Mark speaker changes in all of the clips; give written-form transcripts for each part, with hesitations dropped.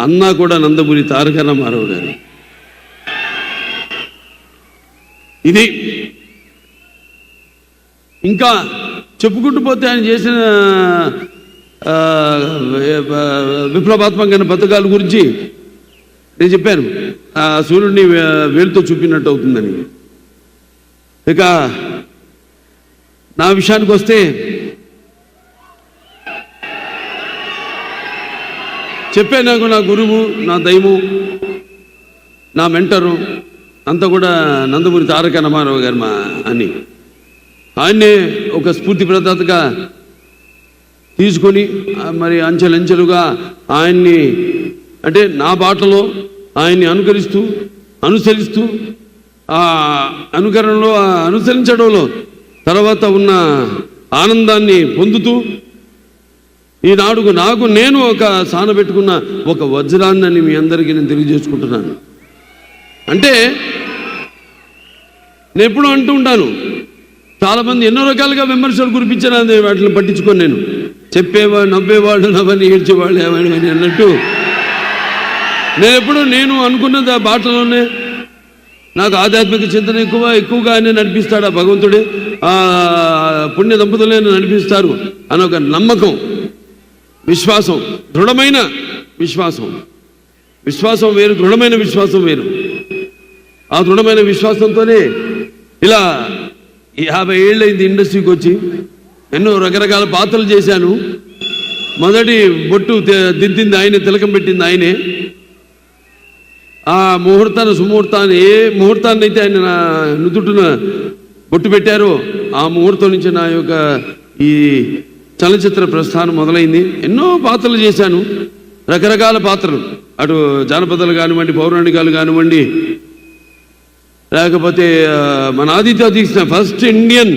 Speaker 1: అన్నా కూడా నందమూరి తారక రామారావు గారు. ఇది ఇంకా చెప్పుకుంటూ పోతే ఆయన చేసిన విప్లవాత్మకమైన పథకాల గురించి నేను చెప్పాను. సూర్యుడిని వేలుతో చూపినట్టు అవుతుందని. ఇక నా విషయానికి వస్తే చెప్పాను, నాకు నా గురువు, నా దైవం, నా మెంటరు అంతా కూడా నందమూరి తారక రామారావు గారు అని. ఆయన్నే ఒక స్ఫూర్తి ప్రదాతగా తీసుకొని మరి అంచెలంచెలుగా ఆయన్ని అంటే నా బాటలో ఆయన్ని అనుసరిస్తూ ఆ అనుకరణలో అనుసరించడంలో తర్వాత ఉన్న ఆనందాన్ని పొందుతూ ఈనాడు నేను ఒక సానబెట్టుకున్న ఒక వజ్రాన్ని మీ అందరికీ నేను తెలియజేసుకుంటున్నాను. అంటే నేను ఎప్పుడూ అంటూ ఉంటాను, చాలామంది ఎన్నో రకాలుగా విమర్శలు కురిపించారు, వాటిని పట్టించుకొని నేను చెప్పేవాడు, నవ్వేవాళ్ళు, నవ్వని ఏడ్చేవాళ్ళు ఏమని అన్నట్టు నేను అనుకున్నది ఆ బాటలోనే. నాకు ఆధ్యాత్మిక చింతన ఎక్కువగా ఆయన నడిపిస్తాడు ఆ భగవంతుడే, ఆ పుణ్య దంపతులే నడిపిస్తారు అని ఒక నమ్మకం, విశ్వాసం, దృఢమైన విశ్వాసం వేరు, దృఢమైన విశ్వాసం వేరు. ఆ దృఢమైన విశ్వాసంతోనే ఇలా 50 ఏళ్ళైంది ఇండస్ట్రీకి వచ్చి ఎన్నో రకరకాల పాత్రలు చేశాను. మొదటి బొట్టు దిద్దింది ఆయనే, తిలకం పెట్టింది ఆయనే. ఆ సుముహూర్తాన్ని ఏ ముహూర్తాన్ని అయితే ఆయన నా నుదుటిన బొట్టు పెట్టారో ఆ ముహూర్తం నుంచి నా యొక్క ఈ చలనచిత్ర ప్రస్థానం మొదలైంది. ఎన్నో పాత్రలు చేశాను, రకరకాల పాత్రలు, అటు జానపదాలు కానివ్వండి, పౌరాణికాలు కానివ్వండి, లేకపోతే మన ఆదిత్య తీసిన ఫస్ట్ ఇండియన్,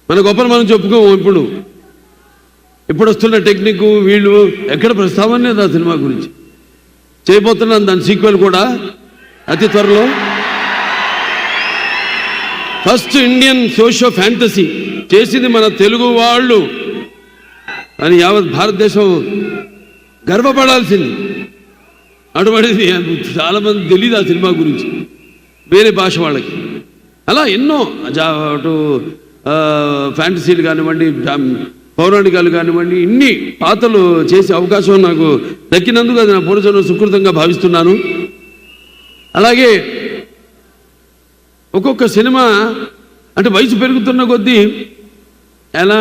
Speaker 1: మన గొప్పలు మనం చెప్పుకోము. ఇప్పుడు వస్తున్న టెక్నిక్ వీళ్ళు ఎక్కడ ప్రస్తావన లేదు ఆ సినిమా గురించి. చేయబోతున్నాను దాని సీక్వెల్ కూడా అతి త్వరలో. ఫస్ట్ ఇండియన్ సోషియో ఫ్యాంటసీ చేసింది మన తెలుగు వాళ్ళు అని యావత్ భారతదేశం గర్వపడాల్సింది. అటువంటిది చాలామంది తెలియదు ఆ సినిమా గురించి, వేరే భాష వాళ్ళకి. అలా ఎన్నో అటు ఫ్యాంటసీలు కానివ్వండి, పౌరాణికాలు కానివ్వండి, ఇన్ని పాత్రలు చేసే అవకాశం నాకు దక్కినందుకు అది నా పూర్వజన్మ సుకృతంగా భావిస్తున్నాను. అలాగే ఒక్కొక్క సినిమా అంటే వయసు పెరుగుతున్న కొద్దీ ఎలా